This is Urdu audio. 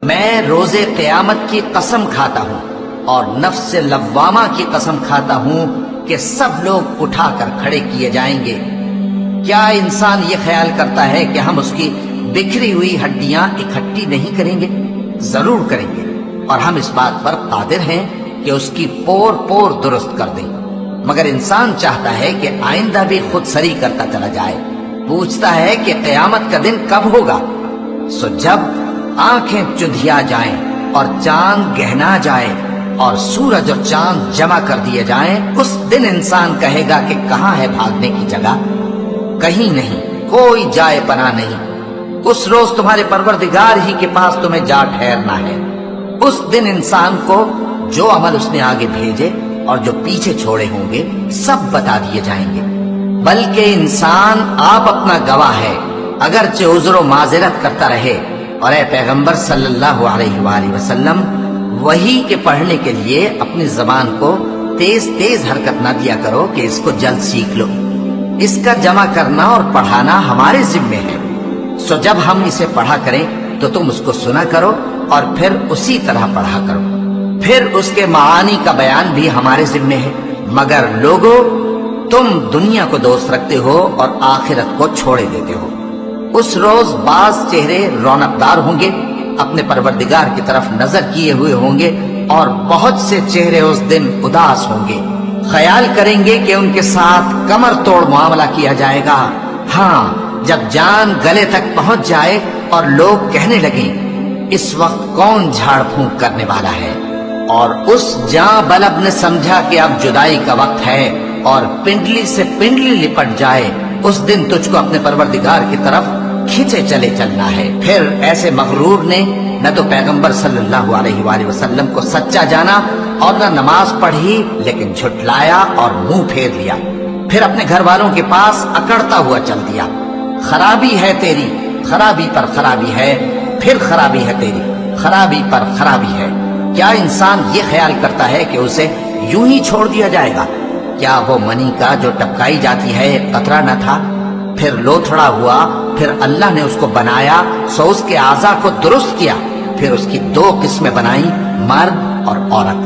میں روز قیامت کی قسم کھاتا ہوں اور نفس لوامہ کی قسم کھاتا ہوں کہ سب لوگ اٹھا کر کھڑے کیے جائیں گے۔ کیا انسان یہ خیال کرتا ہے کہ ہم اس کی بکھری ہوئی ہڈیاں اکٹھی نہیں کریں گے؟ ضرور کریں گے، اور ہم اس بات پر قادر ہیں کہ اس کی پور پور درست کر دیں۔ مگر انسان چاہتا ہے کہ آئندہ بھی خود سری کرتا چلا جائے، پوچھتا ہے کہ قیامت کا دن کب ہوگا۔ سو جب آنکھیں چندھیا جائیں اور چاند گہنا جائے اور سورج اور چاند جمع کر دیے جائیں، اس دن انسان کہے گا کہ کہاں ہے بھاگنے کی جگہ؟ کہیں نہیں، کوئی جائے پناہ نہیں۔ اس روز تمہارے پروردگار ہی کے پاس تمہیں جا ٹھہرنا ہے۔ اس دن انسان کو جو عمل اس نے آگے بھیجے اور جو پیچھے چھوڑے ہوں گے سب بتا دیے جائیں گے، بلکہ انسان آپ اپنا گواہ ہے، اگرچہ عذر و معذرت کرتا رہے۔ اور اے پیغمبر صلی اللہ علیہ وآلہ وسلم، وحی کے پڑھنے کے لیے اپنی زبان کو تیز تیز حرکت نہ دیا کرو کہ اس کو جلد سیکھ لو۔ اس کا جمع کرنا اور پڑھانا ہمارے ذمے ہے، سو جب ہم اسے پڑھا کریں تو تم اس کو سنا کرو اور پھر اسی طرح پڑھا کرو۔ پھر اس کے معانی کا بیان بھی ہمارے ذمے ہے۔ مگر لوگو، تم دنیا کو دوست رکھتے ہو اور آخرت کو چھوڑے دیتے ہو۔ اس روز بعض چہرے رونقدار ہوں گے، اپنے پروردگار کی طرف نظر کیے ہوئے ہوں گے، اور بہت سے چہرے اس دن اداس ہوں گے، خیال کریں گے کہ ان کے ساتھ کمر توڑ معاملہ کیا جائے گا۔ ہاں، جب جان گلے تک پہنچ جائے اور لوگ کہنے لگیں اس وقت کون جھاڑ پھونک کرنے والا ہے، اور اس جاں بلب نے سمجھا کہ اب جدائی کا وقت ہے اور پنڈلی سے پنڈلی لپٹ جائے، اس دن تجھ کو اپنے پروردگار کی طرف کھینچے چلے چلنا ہے۔ پھر ایسے مغرور نے نہ تو پیغمبر صلی اللہ علیہ وآلہ وسلم کو سچا جانا اور نہ نماز پڑھی، لیکن جھٹلایا اور منہ پھیر لیا، پھر اپنے گھر والوں کے پاس اکڑتا ہوا چل دیا۔ خرابی ہے تیری، خرابی پر خرابی ہے، پھر خرابی ہے تیری، خرابی پر خرابی ہے۔ کیا انسان یہ خیال کرتا ہے کہ اسے یوں ہی چھوڑ دیا جائے گا؟ کیا وہ منی کا جو ٹپکائی جاتی ہے ایک قطرہ نہ تھا، پھر لوتھڑا ہوا، پھر اللہ نے اس کو بنایا، سو اس کے اعضاء کو درست کیا، پھر اس کی دو قسمیں بنائیں، مرد اور عورت۔